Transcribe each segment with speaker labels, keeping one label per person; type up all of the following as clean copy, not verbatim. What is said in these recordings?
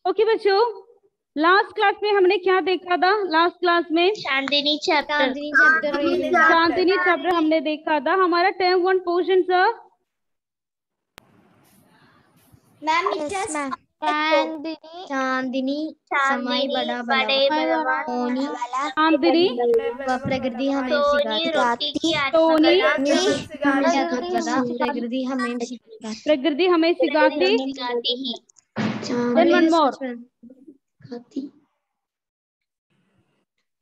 Speaker 1: Okay बच्चों, last class में हमने क्या देखा था? लास्ट क्लास में
Speaker 2: चांदनी चैप्टर
Speaker 1: चांदनी चैप्टर हमने देखा था। हमारा टर्म 1 पोर्शन सर
Speaker 3: चांदनी समय बड़ा
Speaker 2: बड़े बलवान
Speaker 3: सोनी
Speaker 1: चांदनी
Speaker 3: व प्रकृति हमें
Speaker 2: सोनी रोटी की
Speaker 1: सोनी
Speaker 3: प्रकृति हमें
Speaker 1: प्रकृति हमें सिखाती।
Speaker 2: सिखाती ही।
Speaker 1: Then one more.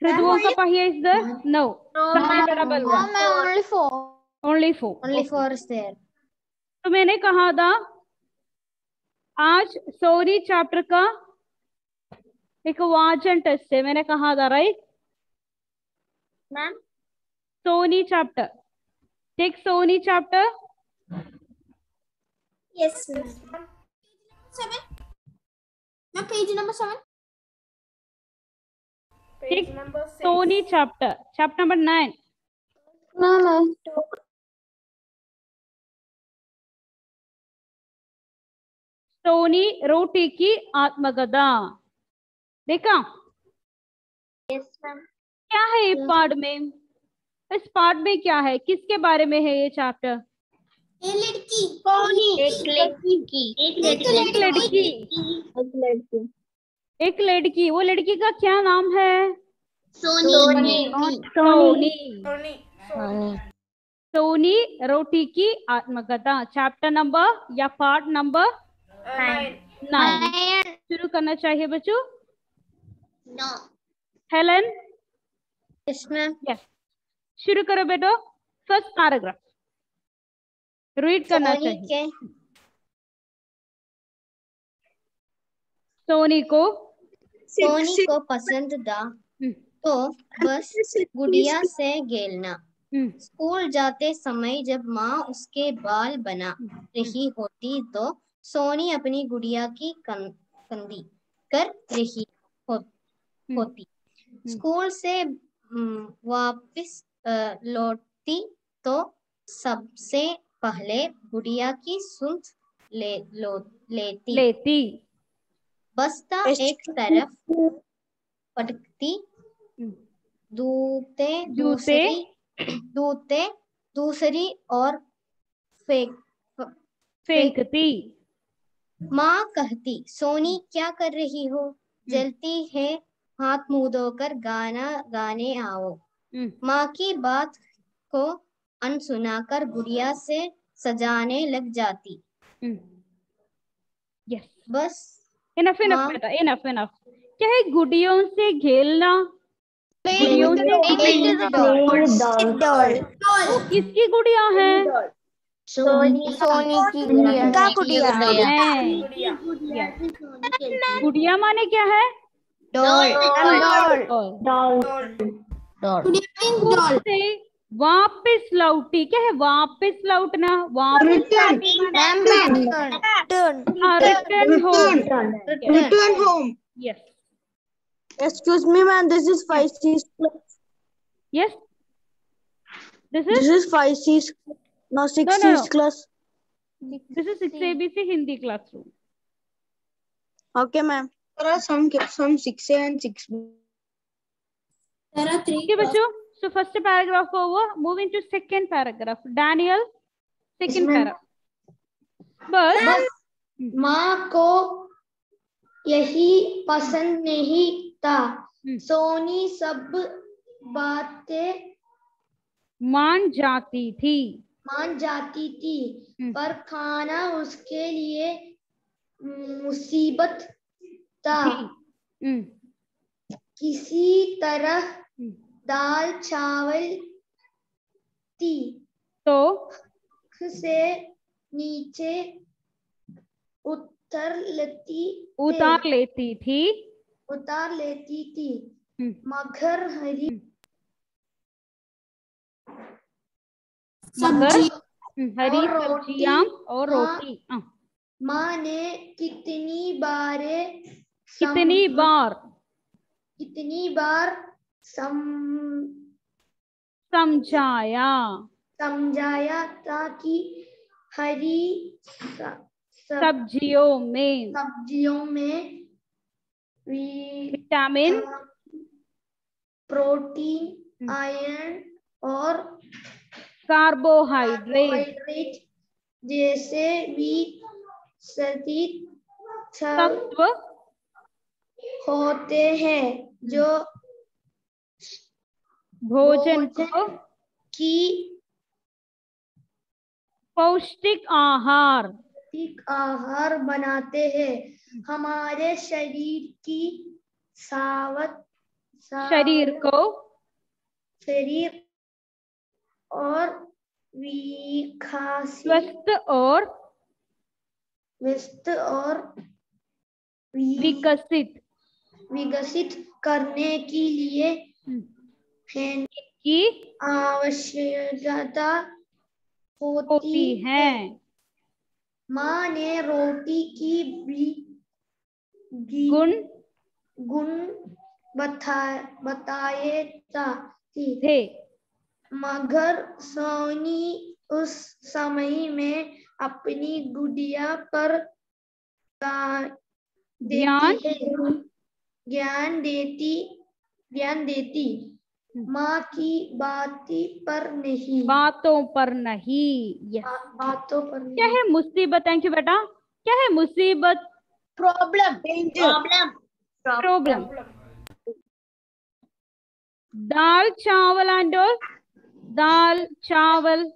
Speaker 1: ऋतुओं का पहिया is there? No. समय बड़ा बलवान। Only four.
Speaker 3: only four is there.
Speaker 1: तो मैंने कहा था आज सोनी चैप्टर का एक वाचन टेस्ट है, मैंने कहा था राइट
Speaker 2: मैम?
Speaker 1: सोनी चैप्टर, टेक सोनी चैप्टर।
Speaker 2: Yes ma'am.
Speaker 4: 7 मैं पेज नंबर 7
Speaker 1: टेक सोनी चैप्टर, चैप्टर नंबर 9। सोनी रोटी की आत्मकथा देखा?
Speaker 2: Yes ma'am.
Speaker 1: क्या है इस पार्ट में? इस पार्ट में क्या है, किसके बारे में है ये चैप्टर?
Speaker 4: एक लड़की
Speaker 1: एक लड़की, वो लड़की का क्या नाम है? सोनी रोटी की आत्मकथा, चैप्टर नंबर या पार्ट नंबर 9। शुरू करना चाहिए बच्चों।
Speaker 2: No.
Speaker 1: Helen?
Speaker 3: Yes ma'am.
Speaker 1: Yes, शुरू करो बेटो। फर्स्ट पैराग्राफ रीड करना चाहिए। सोनी को
Speaker 3: पसंद था तो बस गुड़िया से खेलना। स्कूल जाते समय जब माँ उसके बाल बना रही होती तो सोनी अपनी गुड़िया की कंधी कर रही होती। स्कूल से वापस लौटती तो सबसे पहले गुड़िया की सूंड लेती। बस्ता एक तरफ पटकती, जूते दूसरी और फेंकती। माँ कहती, सोनी क्या कर रही हो? जलती है, हाथ मुंह धोकर गाना गाने आओ। माँ की बात को अनसुनाकर गुड़िया से सजाने लग जाती।
Speaker 1: यस,
Speaker 3: बस
Speaker 1: इनफ बेटा, इनफ। क्या है गुड़ियों से खेलना? गुड़ियों से किसकी गुड़िया है?
Speaker 2: सोनी की गुड़िया है।
Speaker 1: गुड़िया माने क्या है? डॉल से वापस लौटी। क्या है वापस लौटना? Return home. Yes.
Speaker 5: Excuse me, ma'am. This is 5C's class.
Speaker 1: Yes. This
Speaker 5: is 5C's, not 6C's class.
Speaker 1: This is 6ABC Hindi classroom.
Speaker 5: Okay, ma'am. There are some 6A and 6B.
Speaker 4: There are 3.
Speaker 1: Okay, बच्चों. So first paragraph over. Moving to second paragraph. Daniel, second paragraph. बस
Speaker 4: माँ को यही पसंद नहीं था। सोनी सब बातें
Speaker 1: मान जाती थी,
Speaker 4: पर खाना उसके लिए मुसीबत था। किसी तरह दाल चावल
Speaker 1: तो
Speaker 4: से नीचे उतार लेती थी। मगर हरी
Speaker 1: सब्जियां और रोटी।
Speaker 4: माँ ने कितनी बार समझाया था कि हरी सब्जियों में
Speaker 1: विटामिन,
Speaker 2: प्रोटीन, आयरन और
Speaker 1: कार्बोहाइड्रेट,
Speaker 2: जैसे विकसित
Speaker 1: तत्व
Speaker 2: होते हैं जो
Speaker 1: भोजन को
Speaker 2: की
Speaker 1: पौष्टिक आहार
Speaker 2: बनाते हैं। हमारे शरीर की
Speaker 1: शरीर
Speaker 2: और
Speaker 1: स्वस्थ और
Speaker 2: विकसित करने के लिए
Speaker 1: की
Speaker 2: आवश्यकता होती
Speaker 1: है।
Speaker 2: माँ ने रोटी की गुण बताए थे, मगर सोनी उस समय में अपनी गुड़िया पर ज्ञान देती, माँ की बातों पर नहीं।
Speaker 1: क्या है मुसीबत? थैंक यू बेटा। क्या है मुसीबत?
Speaker 5: प्रॉब्लम।
Speaker 1: दाल चावल एंड दाल चावल,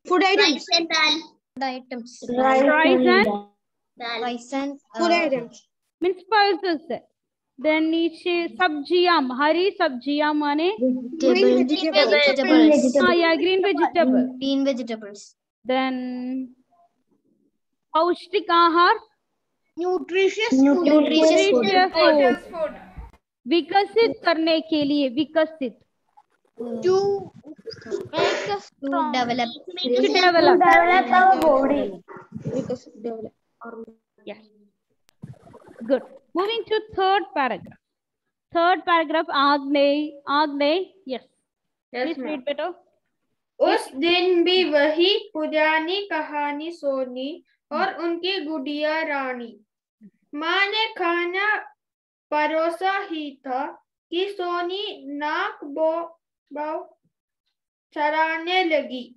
Speaker 5: food items,
Speaker 1: rice and
Speaker 5: food items
Speaker 1: means pulses. Then नीचे सब्जियां, हरी सब्जियां माने
Speaker 5: ग्रीन वेजिटेबल्स,
Speaker 1: देन पौष्टिक आहार,
Speaker 5: न्यूट्रिशियस
Speaker 1: फूड। विकसित करने के लिए, विकसित
Speaker 5: to
Speaker 1: develop
Speaker 5: our body.
Speaker 1: Yes, good. Moving to third paragraph. आग्नेय, yes, please read better.
Speaker 6: उस दिन भी वही पुरानी कहानी सोनी और उनकी गुड़िया रानी। माँ ने खाना परोसा ही था कि सोनी नाक बाव चराने लगी।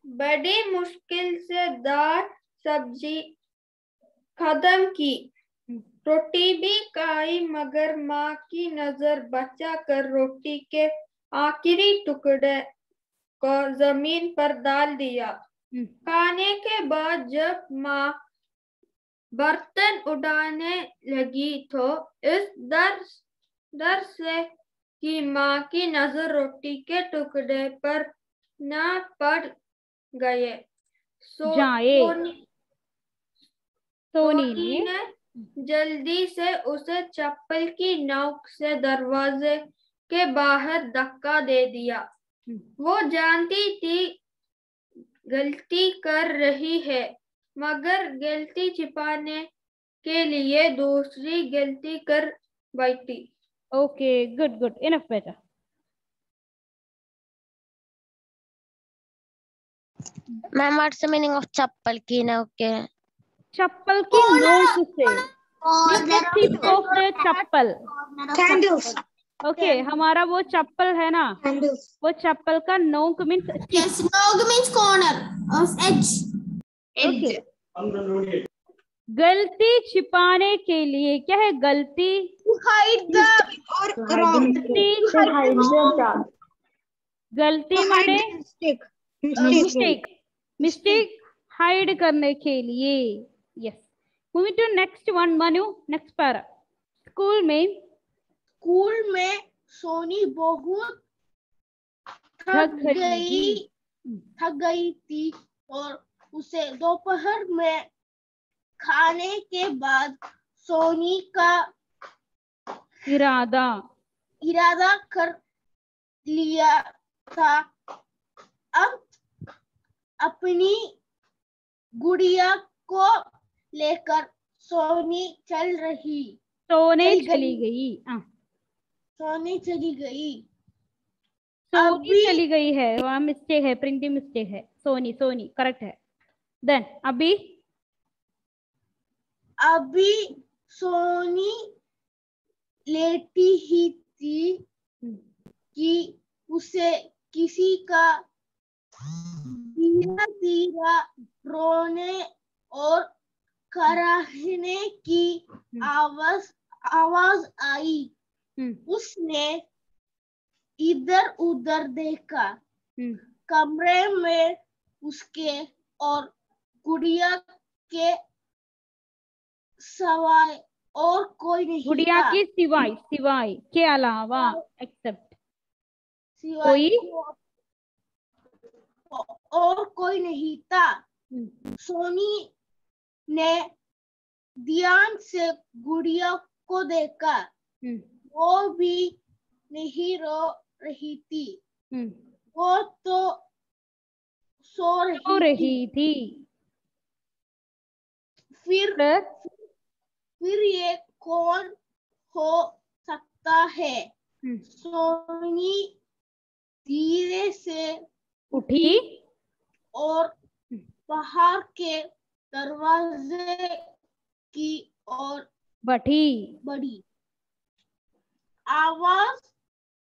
Speaker 6: बड़ी मुश्किल से दाल सब्जी खत्म की, रोटी भी खाई, मगर माँ की नजर बचा कर रोटी के आखिरी टुकड़े को जमीन पर डाल दिया। खाने के बाद जब माँ बर्तन उठाने लगी तो इस डर से कि माँ की नजर रोटी के टुकड़े पर न पड़ गए, सोनी ने जल्दी से उसे चप्पल की नोक से दरवाजे के बाहर धक्का दे दिया। वो जानती थी गलती कर रही है, मगर गलती छिपाने के लिए दूसरी गलती कर बैठी।
Speaker 1: Okay, good, enough बेटा।
Speaker 2: Ma'am, what's the meaning of chappal की नोक के?
Speaker 1: चप्पल की नोक से, the tip of the chappal.
Speaker 5: Candles.
Speaker 1: Okay, हमारा वो चप्पल है ना, वो चप्पल का नोक means
Speaker 4: Yes, nog means corner of edge.
Speaker 1: Okay. गलती छिपाने के लिए क्या है? गलती गलती माने मिस्टेक हाइड करने के लिए। Yes, moving to next one Manu, next para. School में
Speaker 5: सोनी बहुत
Speaker 1: थक
Speaker 5: गई थी और उसे दोपहर में खाने के बाद सोनी का इरादा कर लिया था अब अपनी गुड़िया को लेकर सोनी चली गई
Speaker 1: है, वहाँ मिस्टेक है, प्रिंटिंग मिस्टेक है। सोनी करेक्ट है। देन अभी सोनी
Speaker 5: लेटी ही थी कि उसे किसी का धीरे धीरे रोने और कराहने की आवाज आई। उसने इधर उधर देखा। कमरे में उसके और गुड़िया के सिवाय और कोई नहीं
Speaker 1: गुड़िया
Speaker 5: था।
Speaker 1: के सिवाय, सिवाय के अलावा, एक्सेप्ट कोई
Speaker 5: और कोई नहीं था। सोनी ने ध्यान से गुड़िया को देखा। वो भी नहीं रो रही थी। वो तो सो रही
Speaker 1: थी।
Speaker 5: फिर ये कौन हो सकता है? सोनी धीरे से
Speaker 1: उठी
Speaker 5: और बाहर के दरवाजे की ओर बढ़ी। आवाज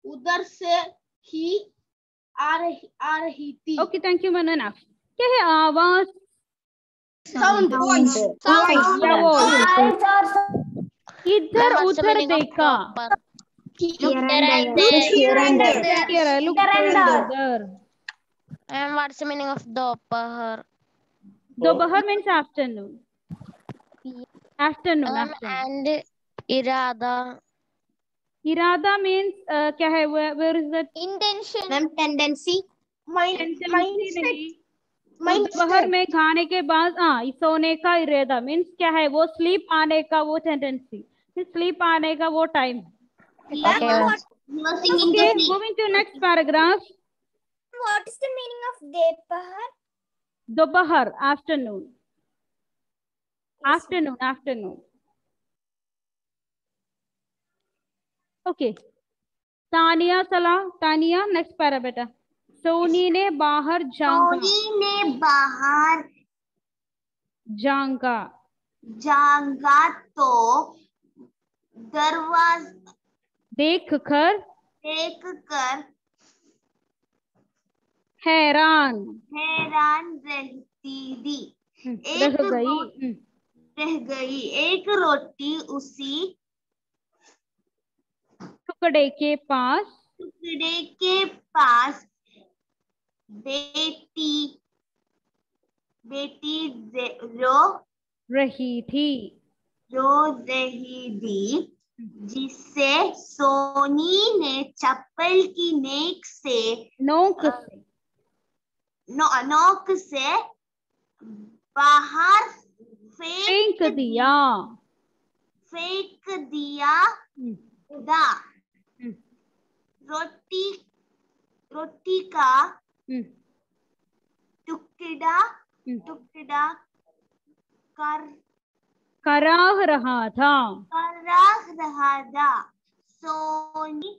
Speaker 5: उधर से ही आ रही थी।
Speaker 1: ओके, थैंक यू मनना। क्या है आवाज?
Speaker 5: साउंड।
Speaker 1: इधर उधर देखा।
Speaker 2: And what's the meaning of दोपहर?
Speaker 1: दोपहर means afternoon. Afternoon.
Speaker 2: And इरादा.
Speaker 1: इरादा means क्या है? Where is that?
Speaker 3: Intention. Tendency.
Speaker 1: दोपहर में खाने के बाद सोने का इरादा मीन्स क्या है? वो स्लीप आने का वो टेंडेंसी, स्लीप आने का वो time. Moving to next paragraph.
Speaker 3: What is the meaning of दोपहर?
Speaker 1: दोपहर, afternoon. Afternoon. Okay. तानिया चला। तानिया नेक्स्ट पैरा बेटा। सोनी ने बाहर
Speaker 5: जांगा तो दरवाजा
Speaker 1: देखकर हैरान
Speaker 5: रह गई। एक रोटी उसी
Speaker 1: टुकड़े के पास
Speaker 5: बेटी रो
Speaker 1: रही थी,
Speaker 5: जिससे सोनी ने चप्पल की नोक से बाहर फेंक दिया। रोटी का टुकड़ा
Speaker 1: कराह रहा था।
Speaker 5: सोनी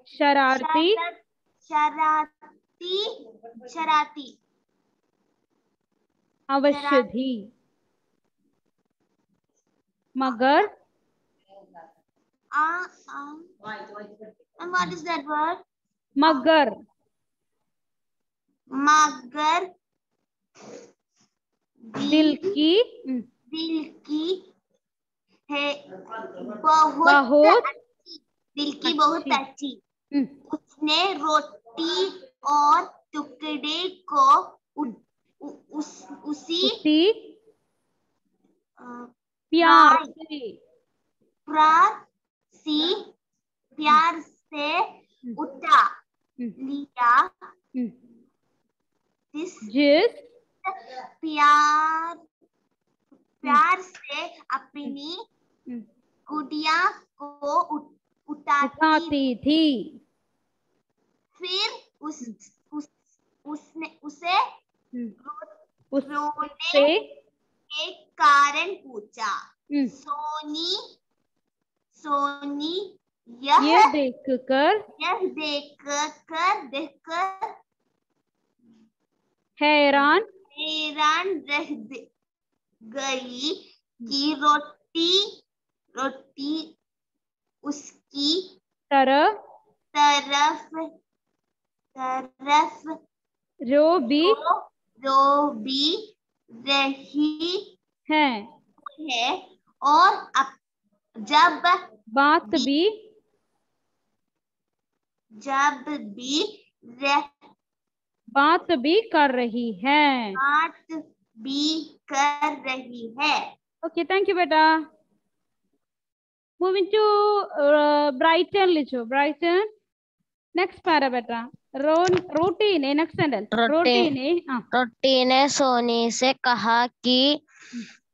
Speaker 1: शरारती अवश्य थी, मगर
Speaker 5: and what is that word?
Speaker 1: मगर दिल की
Speaker 5: है बहुत अच्छी। उसने रोटी और टुकड़े को उसी प्यार से उठा लिया।
Speaker 1: जिस
Speaker 5: प्यार से अपनी गुड़िया को उठाती
Speaker 1: थी।
Speaker 5: फिर उसने उसे रोने के कारण पूछा। सोनी यह देखकर हैरान रह गई कि रोटी उसकी
Speaker 1: तरफ रो भी
Speaker 5: रही
Speaker 1: है
Speaker 5: और जब
Speaker 1: बात भी बात भी कर रही है। ओके, थैंक यू बेटा। मूविंग टू ब्राइटन लिखो, ब्राइटन नेक्स्ट पैरा बेटा। रोटी ने नेक्स्ट सेंटेंस। रोटी
Speaker 2: ने सोनी से कहा कि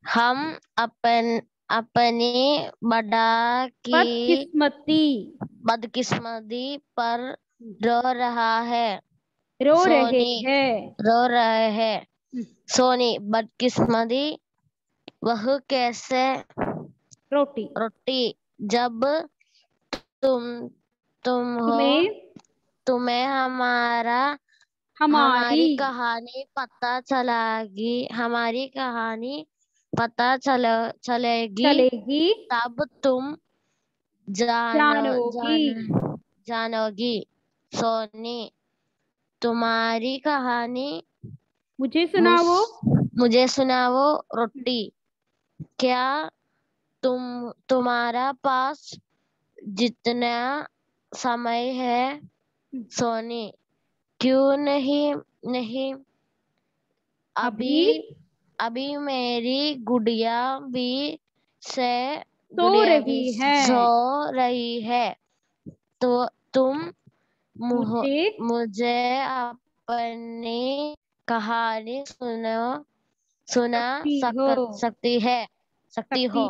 Speaker 2: हम अपनी बदकिस्मती पर रो रहे हैं। सोनी बदकिस्मती वह कैसे रोटी जब तुम हो तुम्हें हमारी कहानी पता चलेगी तब तुम जानोगी। सोनी तुम्हारी कहानी मुझे सुनाओ रोटी। क्या तुम्हारा पास जितना समय है? सोनी क्यों नहीं अभी मेरी गुड़िया भी सो रही है। तो तुम मुझे अपनी कहानी सुना सकती हो।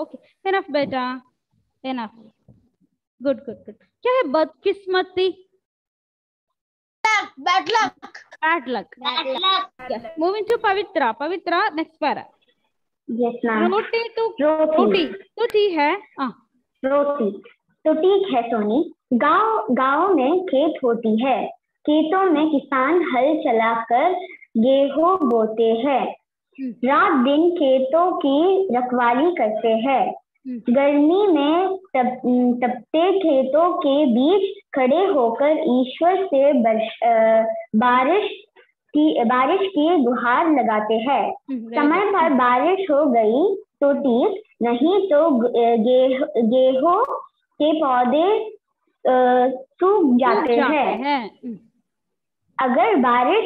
Speaker 1: ओके, एनफ बेटा, एनफ। Good good good. क्या है बदकिस्मती?
Speaker 5: Bad luck.
Speaker 1: Yes. Moving to Pavitra. Pavitra, next para.
Speaker 7: Yes, ma'am.
Speaker 1: रोटी तो ठीक है।
Speaker 7: रोटी तो ठीक है सोनी। गांव में खेत होती है। खेतों में किसान हल चलाकर गेहूं बोते हैं। रात दिन खेतों की रखवाली करते हैं। गर्मी में तपते खेतों के बीच खड़े होकर ईश्वर से बारिश की गुहार लगाते हैं। समय पर बारिश हो गई तो ठीक, नहीं तो गेहूं के पौधे सूख जाते हैं। अगर बारिश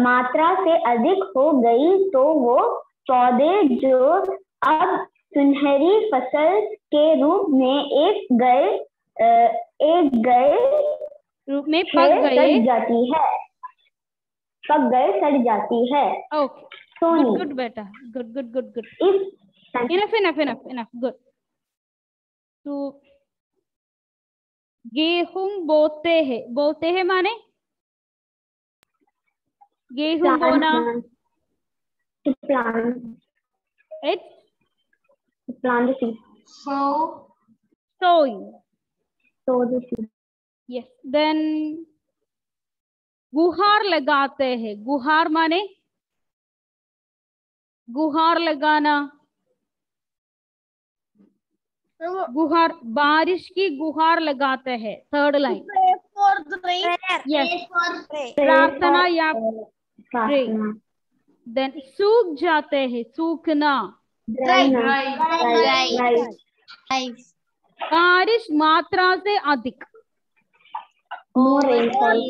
Speaker 7: मात्रा से अधिक हो गई तो वो पौधे जो अब सुनहरी फसल के रूप में सड़ जाती है।
Speaker 1: ओके, गुड बेटा, गुड। Enough good. तो गेहूं बोते हैं माने गेहूं बोना।
Speaker 7: Plant the seed.
Speaker 1: Sowing.
Speaker 7: Sow the seed.
Speaker 1: Yes. Then गुहार लगाते हैं। गुहार माने गुहार लगाना। गुहार, बारिश की गुहार लगाते हैं। Third line. प्रार्थना या प्रे। देन सूख जाते हैं, सूखना। बारिश मात्रा से अधिक।
Speaker 7: More rainfall.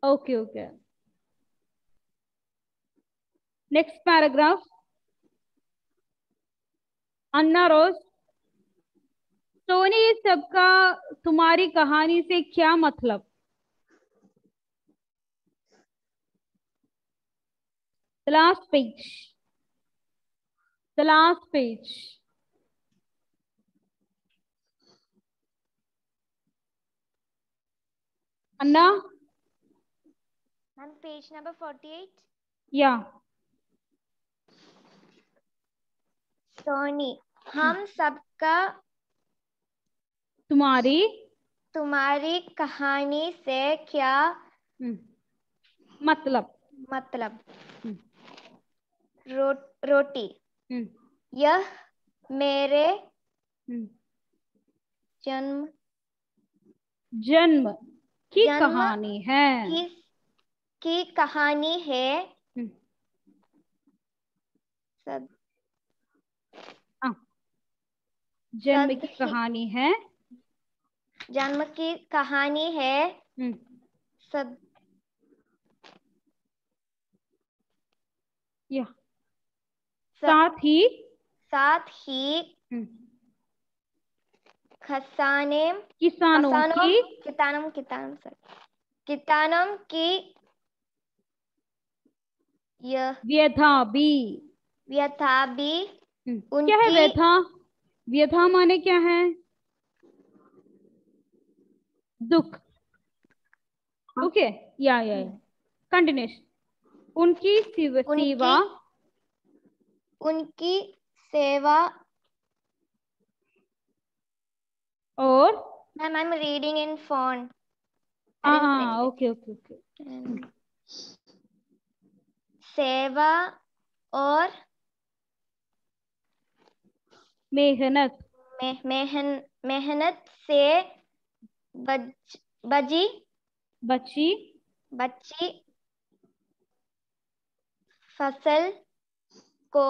Speaker 1: Okay. Next paragraph. अन्ना रोज, सोनी सबका तुम्हारी कहानी से क्या मतलब? The last page. Anna?
Speaker 2: Ma'am, page number 48.
Speaker 1: Yeah.
Speaker 2: Soni, हम सबका तुम्हारी कहानी से क्या
Speaker 1: मतलब
Speaker 3: मतलब रोटी।
Speaker 1: हम्म,
Speaker 3: यह मेरे
Speaker 1: हम्म,
Speaker 3: जन्म
Speaker 1: जन्म की
Speaker 3: जन्म
Speaker 1: कहानी है।
Speaker 3: की कहानी है।
Speaker 1: हम्म,
Speaker 3: सद
Speaker 1: हाँ, जन्म की
Speaker 3: सद
Speaker 1: कहानी है।
Speaker 3: जन्म की कहानी है।
Speaker 1: हम्म,
Speaker 3: सद
Speaker 1: या साथ ही
Speaker 3: हम्म, किसानों की यह
Speaker 1: व्यथा भी।
Speaker 3: व्यथा भी
Speaker 1: क्या है व्यथा? व्यथा माने क्या है? दुख। ओके, या कंटिन्यूशन।
Speaker 3: उनकी सेवा
Speaker 1: और
Speaker 3: ma'am I am reading in phone.
Speaker 1: Okay.
Speaker 3: सेवा और मेहनत से बची फसल को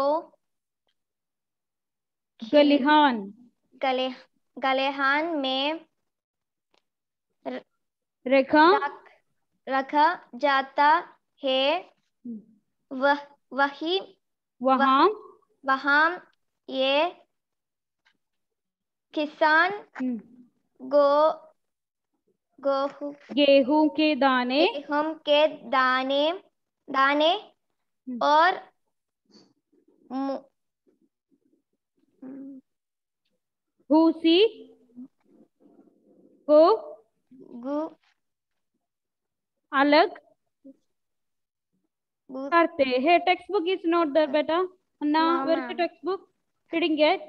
Speaker 3: गलिहान में रखा जाता है। वहाँ ये किसान
Speaker 1: गेहूं के दाने
Speaker 3: और
Speaker 1: भूसी को अलग करते हैं। Textbook is not there बेटा। Anna, where is the text book? Didn't get?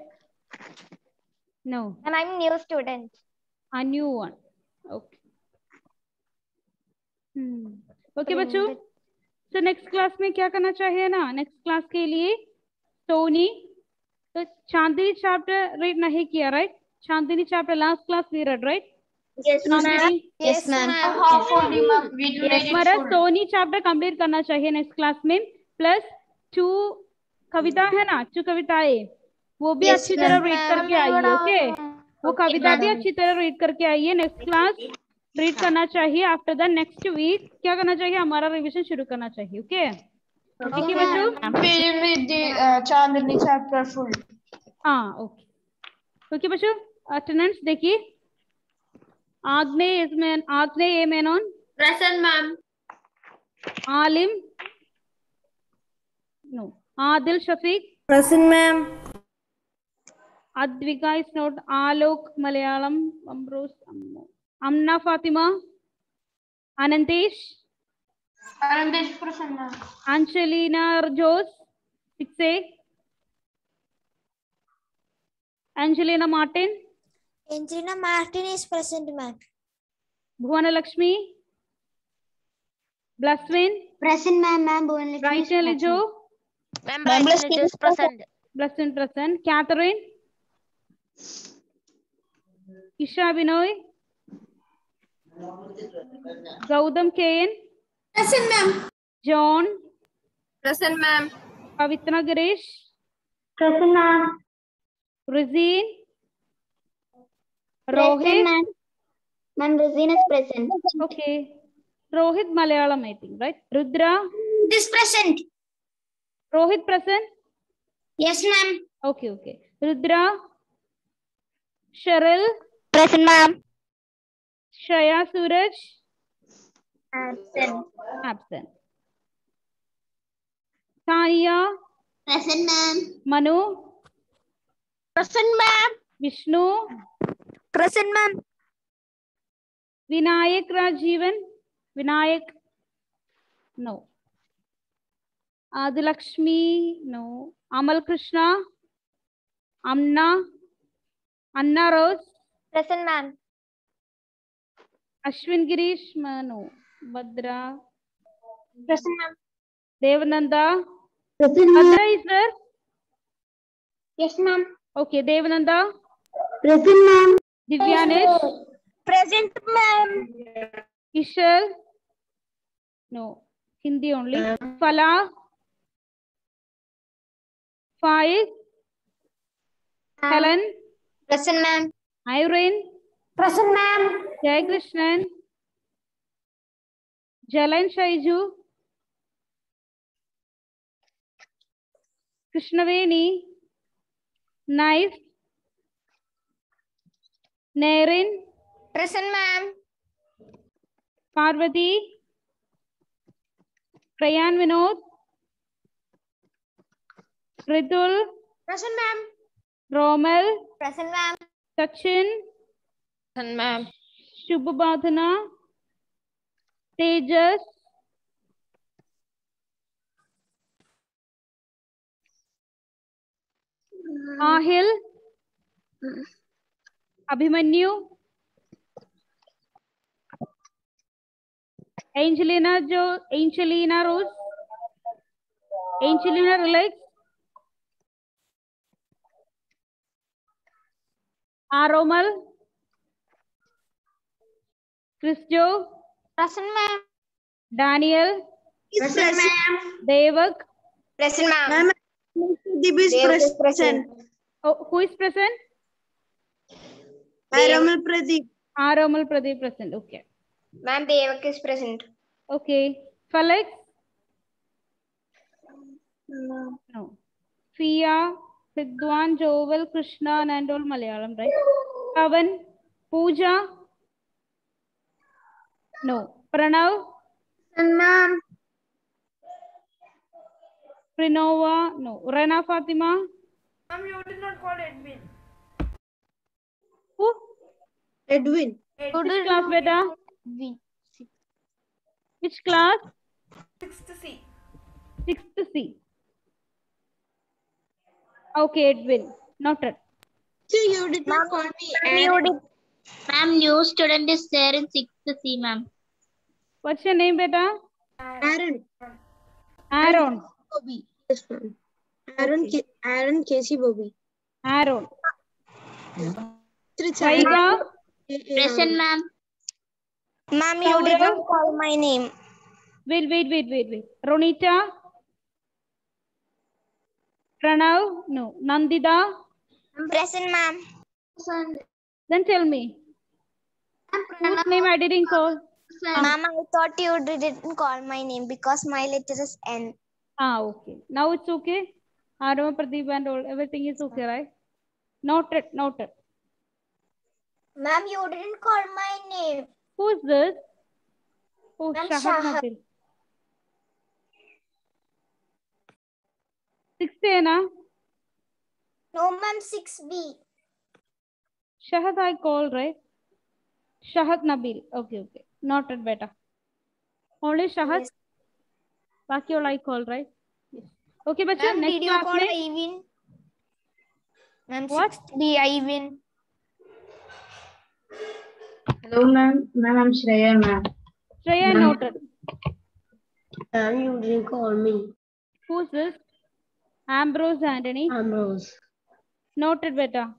Speaker 1: No.
Speaker 3: And I'm new student.
Speaker 1: A new one. Okay. Okay बच्चों, तो नेक्स्ट क्लास में क्या करना चाहिए ना, नेक्स्ट क्लास के लिए सोनी तो चांदनी चैप्टर रीड नहीं किया, right? Chandni chapter last class we read, right?
Speaker 3: Yes, ma'am. Yes, ma'am.
Speaker 1: हमारा सोनी चैप्टर कंप्लीट करना चाहिए नेक्स्ट क्लास में। प्लस 2 कविता है ना, 2 कविताएं वो भी अच्छी तरह रीड करके आइए। ओके, वो कविता भी अच्छी तरह रीड करके आइए। नेक्स्ट क्लास रीड करना चाहिए। आफ्टर द नेक्स्ट वीक क्या करना चाहिए, हमारा रिवीजन शुरू करना चाहिए। ओके ठीक है बच्चों?
Speaker 5: Chandni chapter full.
Speaker 1: हाँ ओके बच्चों, अटेंडेंस देखिए। Agneya A Menon
Speaker 6: present ma'am.
Speaker 1: Alim no, Adil Shafiq
Speaker 5: present ma'am.
Speaker 1: Advika is not. Alok Malayalam. Ambrose Amna Fatima. Anantesh
Speaker 5: present ma'am.
Speaker 1: Angelina Rajos 6A. Angelina Martin
Speaker 4: is present, ma'am.
Speaker 1: Bhuvana Lakshmi Blaswin
Speaker 3: Present, ma'am.
Speaker 1: Brighton Lijo
Speaker 2: is present.
Speaker 1: Blaswin present. Catherine Isha Binoy Gaudam Kain
Speaker 4: Present, ma'am.
Speaker 1: John
Speaker 6: present ma'am.
Speaker 1: Pavitra Girish
Speaker 7: present ma'am.
Speaker 1: Rizin
Speaker 3: Present,
Speaker 1: Rohit.
Speaker 3: ma'am. Ma'am, Rosina is present.
Speaker 1: Okay. Rohit Malayalam, I think, right? Rudra.
Speaker 4: This present.
Speaker 1: Rohit present?
Speaker 4: Yes, ma'am.
Speaker 1: Okay. Rudra. Cheryl.
Speaker 2: Present, ma'am.
Speaker 1: Shaya Suraj.
Speaker 3: Absent.
Speaker 1: Tanya.
Speaker 4: Present, ma'am.
Speaker 1: Manu.
Speaker 2: Present, ma'am.
Speaker 1: Vishnu.
Speaker 2: Present, ma'am.
Speaker 1: Vinayak Rajivan. Vinayak. No. Adilakshmi. No. Amal Krishna. Amna. Anna Rose.
Speaker 3: Present, ma'am.
Speaker 1: Ashwin Girish. No. Badra.
Speaker 7: Present, ma'am.
Speaker 1: Devananda.
Speaker 7: Present,
Speaker 1: Adra is there?
Speaker 7: Yes, ma'am.
Speaker 1: Okay, Devananda.
Speaker 7: Present, ma'am.
Speaker 1: Divyanesh.
Speaker 7: Present, ma'am.
Speaker 1: Ishal. No, Hindi only. Fala. Faiz. Helen.
Speaker 3: Present, ma'am.
Speaker 1: Irene.
Speaker 7: Present, ma'am.
Speaker 1: Jai Krishnan. Jalan Shaiju. Krishnaveni. Knife. Nerin.
Speaker 3: Present, ma'am.
Speaker 1: Parvati. Prayan Vinod. Ritul.
Speaker 3: Present, ma'am.
Speaker 1: Romal.
Speaker 3: Present, ma'am.
Speaker 1: Sachin.
Speaker 2: Present, ma'am.
Speaker 1: Shubhabhadana. Tejas. Ahil. Abhimanyu. Angelina Rose. Angelina Relax. Aromal. Chris Joe.
Speaker 3: Present, ma'am.
Speaker 1: Daniel.
Speaker 4: Present, ma'am.
Speaker 1: Devak.
Speaker 3: Present, ma'am.
Speaker 4: Ma'am, Dev is present.
Speaker 1: Oh, who is present?
Speaker 4: Aramal Pradeep.
Speaker 1: Aromal Pradeep present. Okay.
Speaker 3: Ma'am, Devak is present.
Speaker 1: Okay. Felix. No. Fia, Sidwan, Jovel, Krishna, and all Malayalam, right? Pavan, Pooja. No. Pranav.
Speaker 7: Present, ma'am.
Speaker 1: Prinova. No. Rana Fatima.
Speaker 6: Ma'am, you did not call Edwin.
Speaker 1: Who?
Speaker 4: Edwin.
Speaker 1: Which class, beta? Which class?
Speaker 6: 6th C.
Speaker 1: 6th C. Okay, Edwin. Noted.
Speaker 4: So you did not call me.
Speaker 7: Ma'am, new student is there in 6th C, ma'am.
Speaker 1: What's your name, beta?
Speaker 4: Aaron.
Speaker 1: Aaron.
Speaker 4: Bobby. Yes, ma'am. Aaron Casey Bobby.
Speaker 1: Aaron.
Speaker 4: Trichardi.
Speaker 1: Vaiga.
Speaker 7: Present, ma'am.
Speaker 2: Ma'am, you did not call my name.
Speaker 1: Wait. Ronita. Pranav. No. Nandita.
Speaker 2: Present, ma'am.
Speaker 1: Then tell me. Whose name I didn't call?
Speaker 2: Ma'am, I thought you didn't call my name because my letter is N.
Speaker 1: Okay. Now it's okay. Arama, Pradeep and all. Everything is okay, right? Noted.
Speaker 2: Ma'am, you didn't call my name.
Speaker 1: Who's this? Oh,
Speaker 2: Ma'am,
Speaker 1: Shahad
Speaker 2: Shahad.
Speaker 1: Nabil. 6th A, na?
Speaker 2: No, ma'am, 6B.
Speaker 1: Shahad I called, right? Shahad Nabil. Okay. Noted, beta. Only Shahad?
Speaker 2: Yes.
Speaker 1: Baki all I called, right? Yes. Okay, bacha.
Speaker 2: Ma'am,
Speaker 1: Next
Speaker 2: did you
Speaker 1: class
Speaker 2: call
Speaker 1: mein.
Speaker 2: Ivan? Ma'am,
Speaker 1: What?
Speaker 2: 6B, Ivan.
Speaker 7: Hello, ma'am. Ma'am, I'm Shreya, ma'am.
Speaker 1: Shreya, noted.
Speaker 7: Ma'am, you didn't call me.
Speaker 1: Who's this? Ambrose Anthony.
Speaker 7: Ambrose.
Speaker 1: Noted, beta.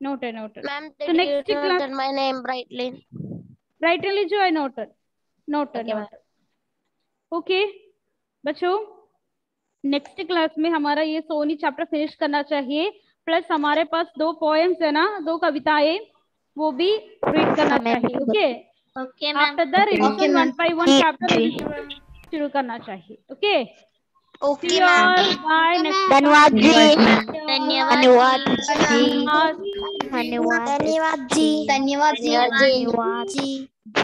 Speaker 1: Noted.
Speaker 2: Ma'am,
Speaker 1: So
Speaker 2: did
Speaker 1: next
Speaker 2: you
Speaker 1: class.
Speaker 2: note my name brightly?
Speaker 1: Brightly jo I noted.
Speaker 2: Okay, ma'am.
Speaker 1: Okay बच्चों next class में हमारा ये Soni chapter finish करना चाहिए plus हमारे पास 2 poems है ना 2 कविताएं वो भी रीड करना चाहिए okay
Speaker 2: Okay,
Speaker 1: after the revision 1 by 1 chapter शुरू करना चाहिए okay
Speaker 2: Okay, ma'am.
Speaker 1: Bye next
Speaker 2: धन्यवाद जी।
Speaker 1: धन्यवाद
Speaker 2: धन्यवाद जी।